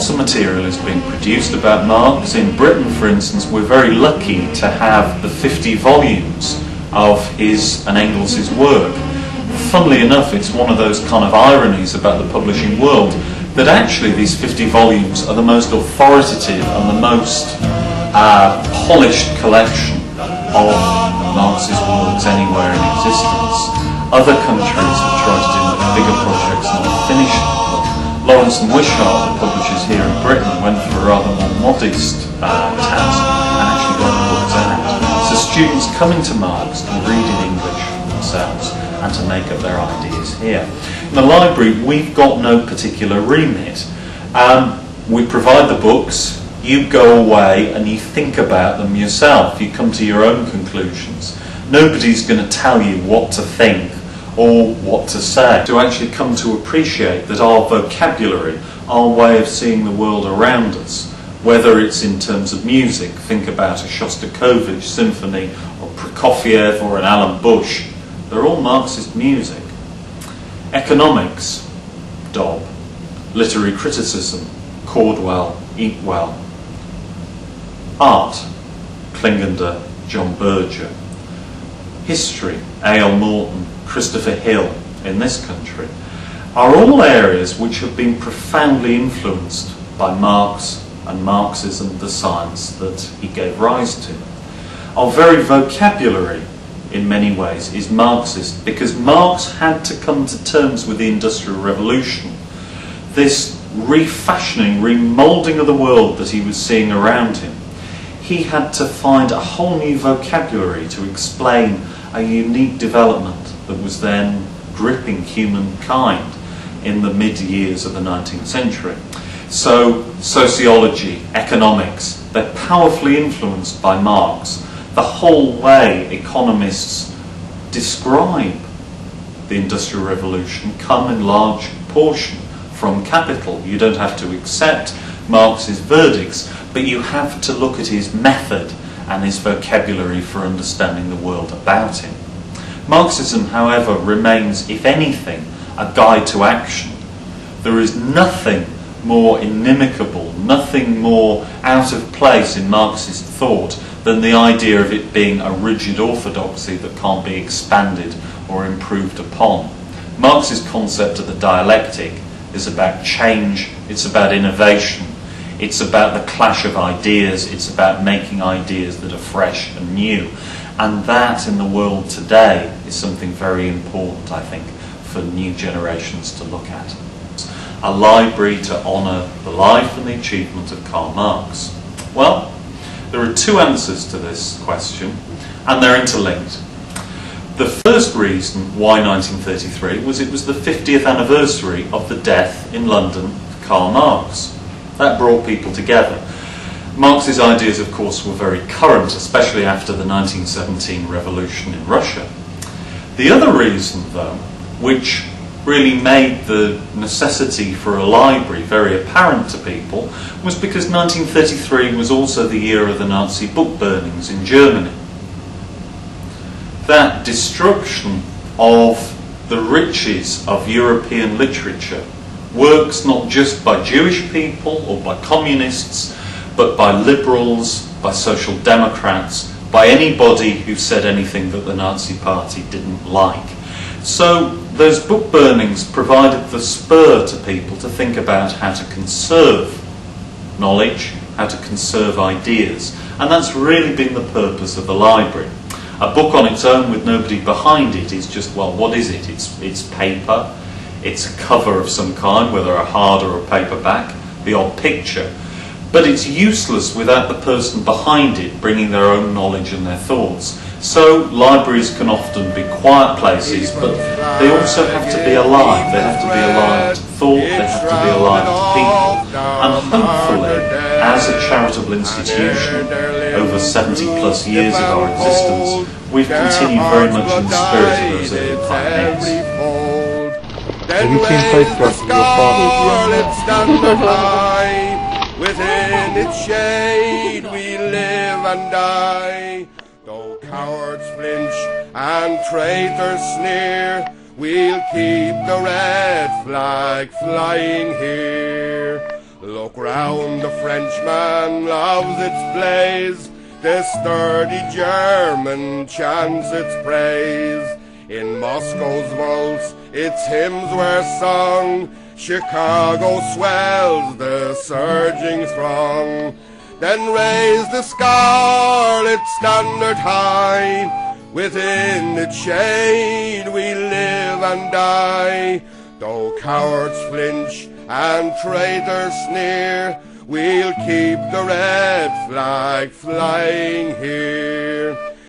lots of material is being produced about Marx. In Britain, for instance, we're very lucky to have the 50 volumes of his and Engels' work. Funnily enough, it's one of those kind of ironies about the publishing world that actually these 50 volumes are the most authoritative and the most polished collection of Marx's works anywhere in existence. Other countries have tried to do much bigger projects and have finished them. Lawrence and Wishart, the publishers here in Britain, went for a rather more modest task and actually got the books out. So students coming to Marx can read in English for themselves and to make up their ideas here. In the library, we've got no particular remit. We provide the books, you go away and you think about them yourself. You come to your own conclusions. Nobody's going to tell you what to think or what to say. To actually come to appreciate that our vocabulary, our way of seeing the world around us, whether it's in terms of music, think about a Shostakovich symphony or Prokofiev or an Alan Bush, they're all Marxist music. Economics, Dobb. Literary criticism, Cordwell, Eatwell. Art, Klinger, John Berger. History, A.L. Morton, Christopher Hill in this country, are all areas which have been profoundly influenced by Marx and Marxism, the science that he gave rise to. Our very vocabulary, in many ways, is Marxist because Marx had to come to terms with the Industrial Revolution. This refashioning, remoulding of the world that he was seeing around him. He had to find a whole new vocabulary to explain a unique development that was then gripping humankind in the mid-years of the 19th century. So, sociology, economics, they're powerfully influenced by Marx. The whole way economists describe the Industrial Revolution come in large portion from capital. You don't have to accept Marx's verdicts, but you have to look at his method and his vocabulary for understanding the world about him. Marxism, however, remains, if anything, a guide to action. There is nothing more inimical, nothing more out of place in Marxist thought than the idea of it being a rigid orthodoxy that can't be expanded or improved upon. Marx's concept of the dialectic is about change, it's about innovation, it's about the clash of ideas, it's about making ideas that are fresh and new. And that, in the world today, is something very important, I think, for new generations to look at. A library to honour the life and the achievement of Karl Marx. Well, there are two answers to this question, and they're interlinked. The first reason why 1933 was it was the 50th anniversary of the death in London of Karl Marx. That brought people together. Marx's ideas, of course, were very current, especially after the 1917 revolution in Russia. The other reason, though, which really made the necessity for a library very apparent to people, was because 1933 was also the year of the Nazi book burnings in Germany. That destruction of the riches of European literature works not just by Jewish people or by communists, but by liberals, by social democrats, by anybody who said anything that the Nazi Party didn't like. So those book burnings provided the spur to people to think about how to conserve knowledge, how to conserve ideas, and that's really been the purpose of the library. A book on its own with nobody behind it is just, well, what is it? It's paper, it's a cover of some kind, whether a hard or a paperback, the odd picture. But it's useless without the person behind it bringing their own knowledge and their thoughts. So libraries can often be quiet places, but they also have to be alive. They have to be alive to thought, they have to be alive to people. And hopefully, as a charitable institution, over 70 plus years of our existence, we've continued very much in the spirit of those early pioneers. Have you seen photographs of your father? Within its shade we live and die. Though cowards flinch and traitors sneer, we'll keep the red flag flying here. Look Look round, the Frenchman loves its blaze, the sturdy German chants its praise. In Moscow's vaults its hymns were sung, Chicago swells the surging throng. Then raise the scarlet standard high, within its shade we live and die. Though cowards flinch and traitors sneer, we'll keep the red flag flying here.